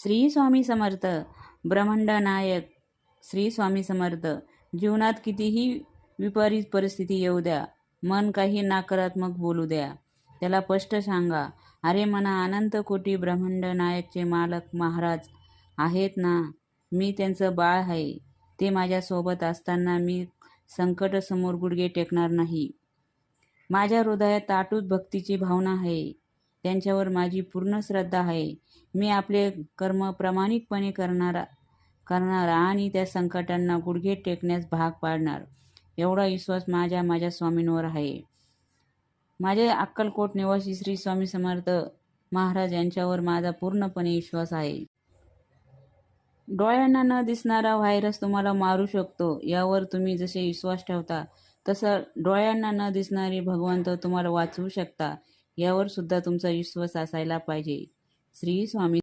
श्री स्वामी समर्थ. ब्रह्मांड नायक श्री स्वामी समर्थ. जीवनात कितीही विपरीत परिस्थिती येऊ द्या, मन काही नकारात्मक बोलू द्या, त्याला स्पष्ट सांगा, अरे मना, अनंत कोटी ब्रह्मांड नायकचे मालक महाराज आहेत ना, मी त्यांचं बाळ आहे. ते माझ्यासोबत असताना मी संकट समोर गुडघे टेकणार नाही. माझ्या हृदयात अटूट भक्तीची भावना आहे. त्यांच्यावर माझी पूर्ण श्रद्धा आहे. मी आपले कर्म प्रामाणिकपणे करणार आणि त्या संकटांना गुडघे टेकण्यास भाग पाडणार. एवढा विश्वास माझ्या स्वामींवर आहे. माझे अक्कलकोट निवासी श्री स्वामी समर्थ महाराज यांच्यावर माझा पूर्णपणे विश्वास आहे. डोळ्यांना न दिसणारा व्हायरस तुम्हाला मारू शकतो, यावर तुम्ही जसे विश्वास ठेवता तसं डोळ्यांना न दिसणारे भगवंत तुम्हाला वाचवू शकता, यावर सुद्धा तुमचा विश्वास असायला पाहिजे. श्री स्वामी